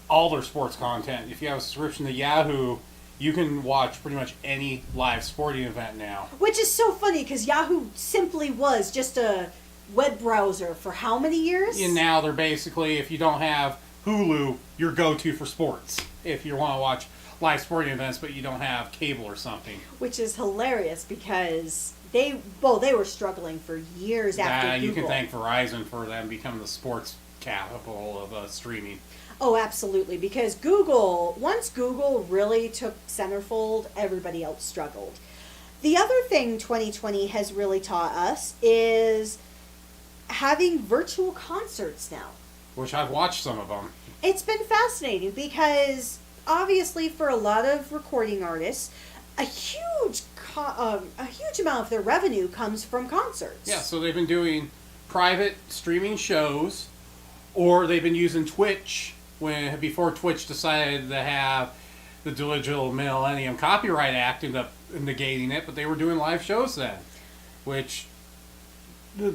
all their sports content. If you have a subscription to Yahoo, you can watch pretty much any live sporting event now. Which is so funny because Yahoo simply was just a web browser for how many years? And now they're basically, if you don't have Hulu, your go-to for sports. If you want to watch live sporting events but you don't have cable or something. Which is hilarious because they were struggling for years after Google. You can thank Verizon for them becoming the sports capital of streaming. Oh, absolutely. Because once Google really took centerfold, everybody else struggled. The other thing 2020 has really taught us is having virtual concerts now. Which I've watched some of them. It's been fascinating because obviously for a lot of recording artists, a huge amount of their revenue comes from concerts. Yeah, so they've been doing private streaming shows, or they've been using Twitch before Twitch decided to have the Digital Millennium Copyright Act end up negating it, but they were doing live shows then, which the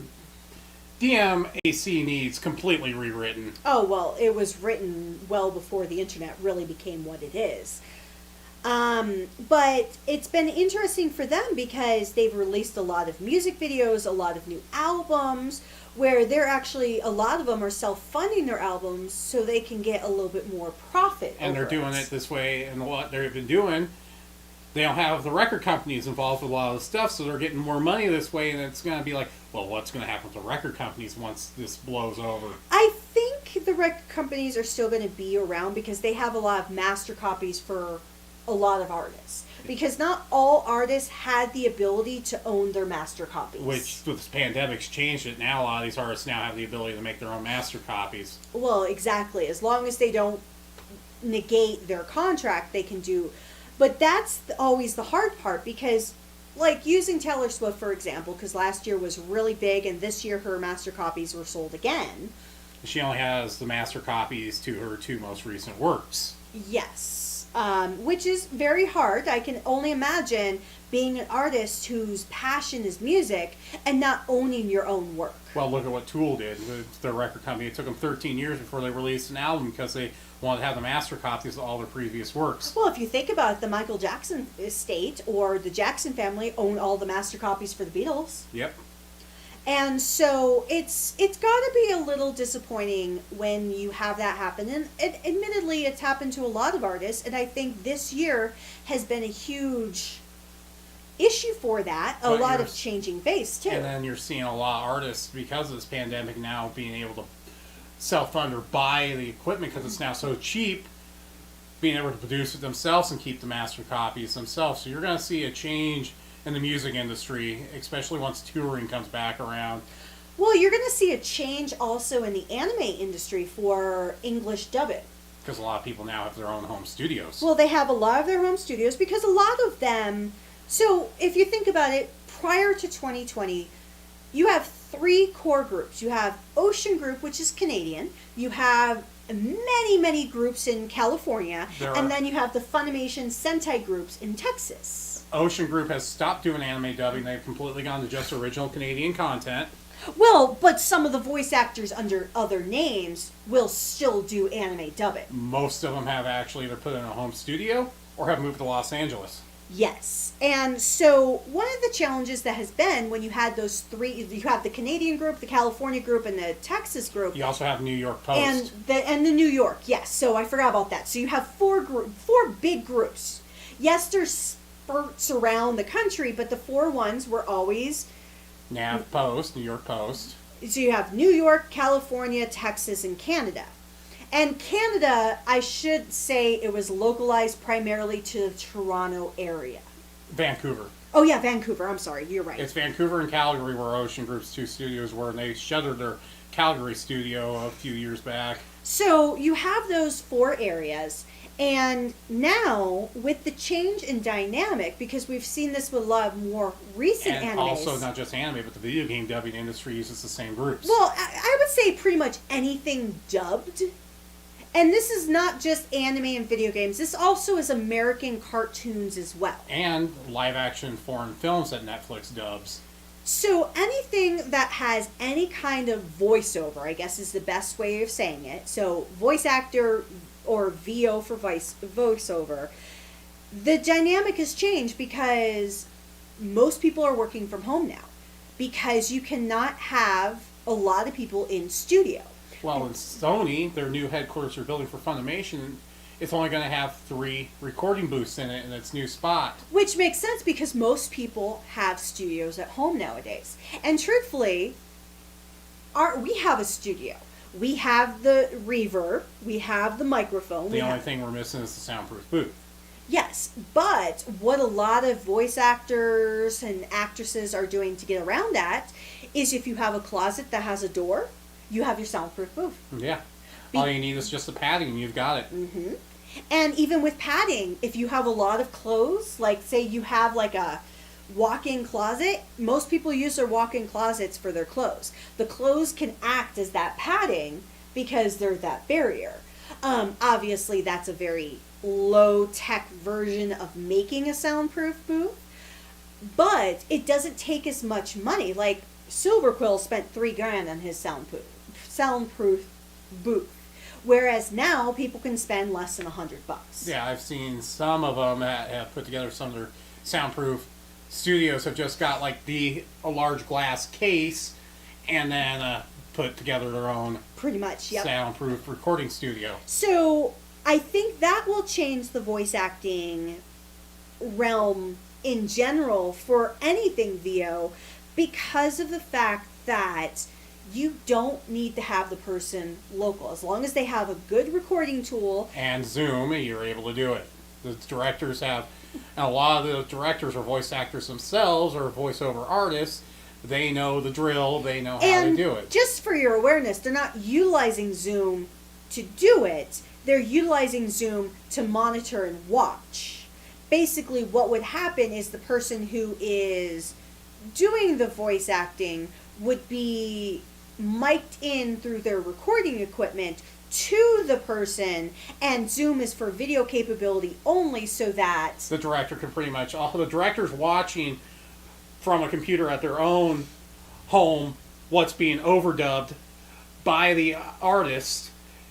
DMAC needs completely rewritten. Oh, well, it was written well before the internet really became what it is. But it's been interesting for them because they've released a lot of music videos, a lot of new albums, where a lot of them are self-funding their albums so they can get a little bit more profit. And they're doing it this way, and what they've been doing, they don't have the record companies involved with a lot of the stuff, so they're getting more money this way, and it's going to be like, well, what's going to happen to the record companies once this blows over? I think the record companies are still going to be around because they have a lot of master copies for a lot of artists. Because not all artists had the ability to own their master copies. Which, with this pandemic's changed it. Now a lot of these artists now have the ability to make their own master copies. Well, exactly. As long as they don't negate their contract, they can do. But that's always the hard part because, like, using Taylor Swift, for example, because last year was really big and this year her master copies were sold again. She only has the master copies to her two most recent works. Yes. Which is very hard. I can only imagine being an artist whose passion is music and not owning your own work. Well, look at what Tool did with their record company. It took them 13 years before they released an album because they wanted to have the master copies of all their previous works. Well, if you think about it, the Michael Jackson estate or the Jackson family own all the master copies for the Beatles. Yep. And so it's got to be a little disappointing when you have that happen. And admittedly, it's happened to a lot of artists. And I think this year has been a huge issue for that. A lot of changing face, too. And then you're seeing a lot of artists, because of this pandemic now, being able to self-fund or buy the equipment because it's now so cheap, being able to produce it themselves and keep the master copies themselves. So you're going to see a change in the music industry, especially once touring comes back around. Well, you're going to see a change also in the anime industry for English dubbing. Because a lot of people now have their own home studios. Well, they have a lot of their home studios because a lot of them... So, if you think about it, prior to 2020, you have three core groups. You have Ocean Group, which is Canadian. You have many, many groups in California. And then you have the Funimation Sentai groups in Texas. Ocean Group has stopped doing anime dubbing. They've completely gone to just original Canadian content. Well, but some of the voice actors under other names will still do anime dubbing. Most of them have actually either put in a home studio or have moved to Los Angeles. Yes. And so one of the challenges that has been when you had those three, you have the Canadian group, the California group, and the Texas group. You also have New York Post. And the New York, yes. So I forgot about that. So you have four big groups. Yes, there's spurts around the country, but the four ones were always NAV Post, New York Post. So you have New York, California, Texas, and Canada. And Canada, I should say it was localized primarily to the Toronto area. Vancouver. Oh yeah, Vancouver. I'm sorry, you're right. It's Vancouver and Calgary where Ocean Group's two studios were, and they shuttered their Calgary studio a few years back. So you have those four areas, and now with the change in dynamic, because we've seen this with a lot of more recent And animes. also not just anime, but the video game dubbing industry uses the same groups. Well, I would say pretty much anything dubbed. And this is not just anime and video games. This also is American cartoons as well. And live action foreign films that Netflix dubs. So anything that has any kind of voiceover, I guess is the best way of saying it. So voice actor or VO for voiceover. The dynamic has changed because most people are working from home now. Because you cannot have a lot of people in studio. Well, in Sony, their new headquarters they're building for Funimation, it's only going to have 3 recording booths in it in its new spot. Which makes sense because most people have studios at home nowadays. And truthfully, we have a studio. We have the reverb, we have the microphone. The only thing we're missing is the soundproof booth. Yes, but what a lot of voice actors and actresses are doing to get around that is if you have a closet that has a door, you have your soundproof booth. Yeah. All you need is just the padding and you've got it. Mm-hmm. And even with padding, if you have a lot of clothes, like say you have like a walk-in closet, most people use their walk-in closets for their clothes. The clothes can act as that padding because they're that barrier. Obviously, that's a very low-tech version of making a soundproof booth, but it doesn't take as much money. Like Silver Quill spent $3,000 on his soundproof booth, whereas now people can spend less than $100. Yeah, I've seen some of them that have put together some of their soundproof studios have just got like a large glass case and then put together their own pretty much, yep, soundproof recording studio. So I think that will change the voice acting realm in general for anything VO because of the fact that you don't need to have the person local. As long as they have a good recording tool. And Zoom, you're able to do it. The directors have, and a lot of the directors are voice actors themselves or voiceover artists. They know the drill. They know how to do it. Just for your awareness, they're not utilizing Zoom to do it. They're utilizing Zoom to monitor and watch. Basically, what would happen is the person who is doing the voice acting would be mic'd in through their recording equipment to the person, and Zoom is for video capability only so that the director can pretty much, all the director's watching from a computer at their own home what's being overdubbed by the artist,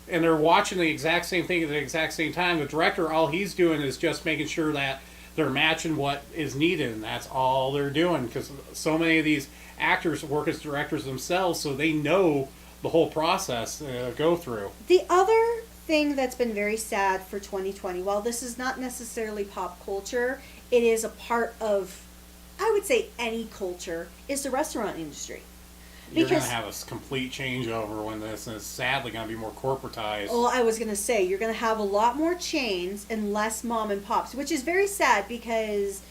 and they're watching the exact same thing at the exact same time. The director, all he's doing is just making sure that they're matching what is needed, and that's all they're doing, because so many of these actors work as directors themselves, so they know the whole process go through. The other thing that's been very sad for 2020, while this is not necessarily pop culture, it is a part of, I would say, any culture, is the restaurant industry. You're going to have a complete changeover when this is sadly going to be more corporatized. Well, I was going to say, you're going to have a lot more chains and less mom and pops, which is very sad because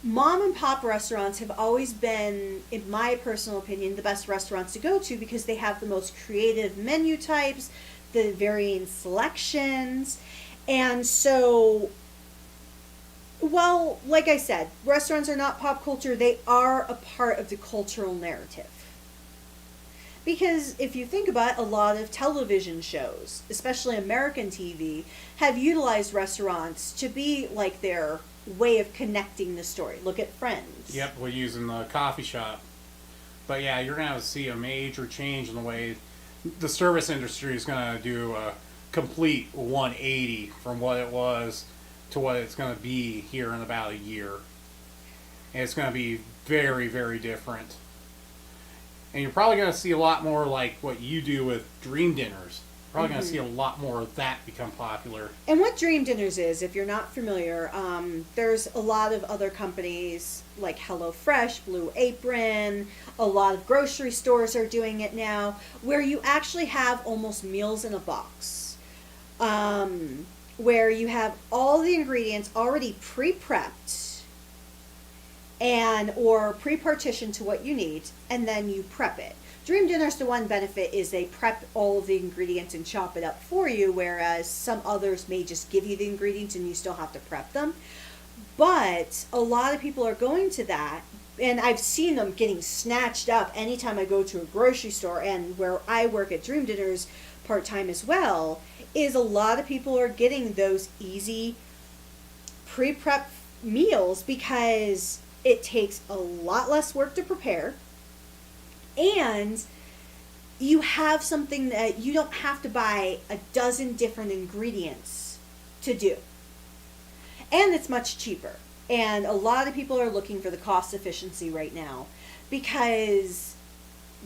mom and pop restaurants have always been, in my personal opinion, the best restaurants to go to because they have the most creative menu types, the varying selections, and so, well, like I said, restaurants are not pop culture, they are a part of the cultural narrative. Because if you think about it, a lot of television shows, especially American TV, have utilized restaurants to be like their way of connecting the story. Look at Friends. Yep, we're using the coffee shop. But yeah, you're going to see a major change in the way the service industry is going to do a complete 180 from what it was to what it's going to be here in about a year. And it's going to be very, very different. And you're probably going to see a lot more like what you do with Dream Dinners. Probably going to see a lot more of that become popular. And what Dream Dinners is, if you're not familiar, there's a lot of other companies like HelloFresh, Blue Apron, a lot of grocery stores are doing it now, where you actually have almost meals in a box. Where you have all the ingredients already pre-prepped and or pre-partitioned to what you need, and then you prep it. Dream Dinners, the one benefit is they prep all of the ingredients and chop it up for you, whereas some others may just give you the ingredients and you still have to prep them. But a lot of people are going to that, and I've seen them getting snatched up anytime I go to a grocery store, and where I work at Dream Dinners part-time as well, is a lot of people are getting those easy pre-prep meals because it takes a lot less work to prepare. And you have something that you don't have to buy a dozen different ingredients to do. And it's much cheaper. And a lot of people are looking for the cost efficiency right now because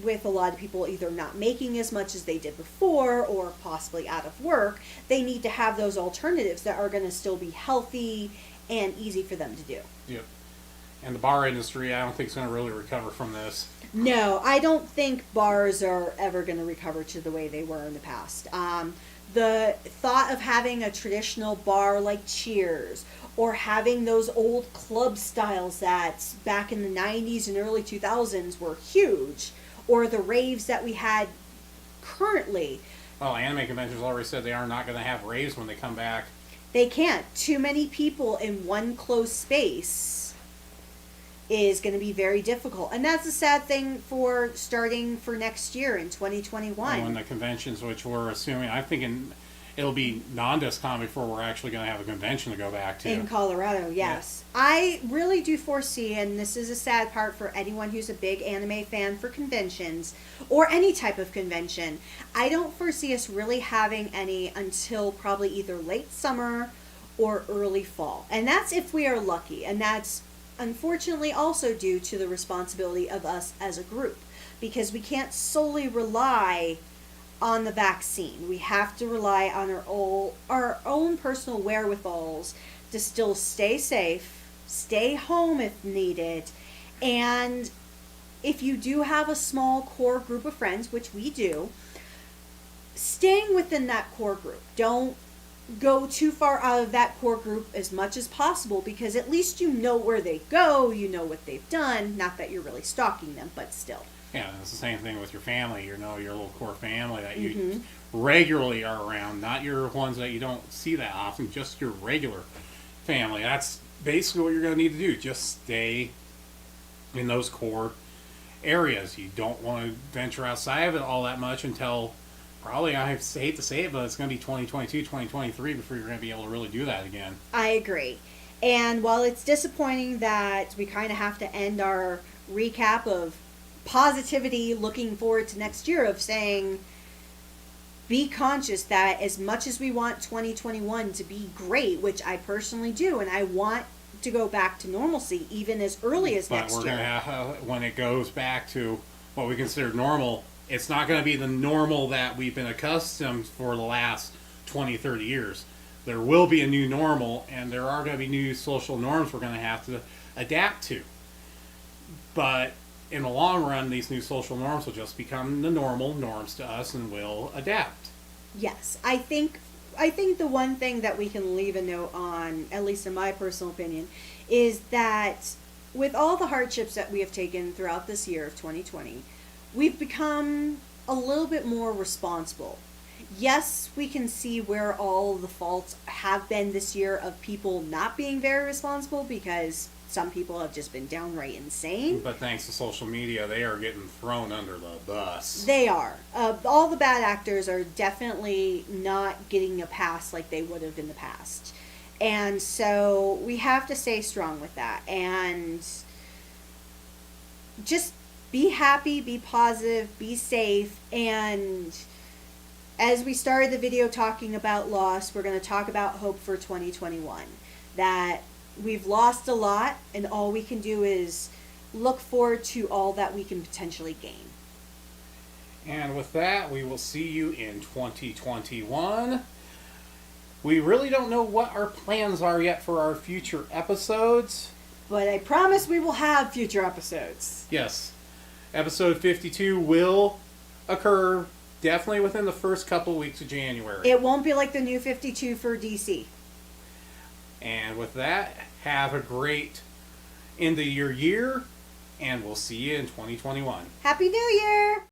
with a lot of people either not making as much as they did before or possibly out of work, they need to have those alternatives that are going to still be healthy and easy for them to do. Yep. And the bar industry, I don't think is going to really recover from this. No, I don't think bars are ever going to recover to the way they were in the past. The thought of having a traditional bar like Cheers or having those old club styles that back in the 90s and early 2000s were huge, or the raves that we had currently. Well, anime conventions already said they are not going to have raves when they come back. They can't. Too many people in one closed space is going to be very difficult. And that's a sad thing for starting for next year in 2021. When the conventions, which we're assuming, I'm thinking it'll be non-discon before we're actually going to have a convention to go back to. In Colorado, yes. Yeah. I really do foresee, and this is a sad part for anyone who's a big anime fan for conventions, or any type of convention, I don't foresee us really having any until probably either late summer or early fall. And that's if we are lucky. And that's unfortunately also due to the responsibility of us as a group, because we can't solely rely on the vaccine. We have to rely on our own personal wherewithals to still stay safe, stay home if needed, and if you do have a small core group of friends, which we do, staying within that core group. Don't go too far out of that core group as much as possible, because at least you know where they go, you know what they've done, not that you're really stalking them, but still. Yeah, it's the same thing with your family, your little core family that you regularly are around, not your ones that you don't see that often, just your regular family. That's basically what you're going to need to do. Just stay in those core areas. You don't want to venture outside of it all that much until probably, I hate to say it, but it's going to be 2022, 2023 before you're going to be able to really do that again. I agree. And while it's disappointing that we kind of have to end our recap of positivity looking forward to next year of saying, be conscious that as much as we want 2021 to be great, which I personally do, and I want to go back to normalcy even as early as next year. But we're going to have, when it goes back to what we consider normal, it's not going to be the normal that we've been accustomed for the last 20, 30 years. There will be a new normal, and there are going to be new social norms we're going to have to adapt to. But in the long run, these new social norms will just become the normal norms to us, and we'll adapt. Yes, I think the one thing that we can leave a note on, at least in my personal opinion, is that with all the hardships that we have taken throughout this year of 2020, we've become a little bit more responsible. Yes, we can see where all the faults have been this year of people not being very responsible, because some people have just been downright insane. But thanks to social media, they are getting thrown under the bus. They are. All the bad actors are definitely not getting a pass like they would have in the past. And so we have to stay strong with that. And just be happy, be positive, be safe. And as we started the video talking about loss, we're going to talk about hope for 2021. that we've lost a lot, and all we can do is look forward to all that we can potentially gain. And with that, we will see you in 2021. We really don't know what our plans are yet for our future episodes. But I promise we will have future episodes. Yes, episode 52 will occur definitely within the first couple weeks of January. It won't be like the new 52 for DC. And with that, have a great end of your year, and we'll see you in 2021. Happy New Year!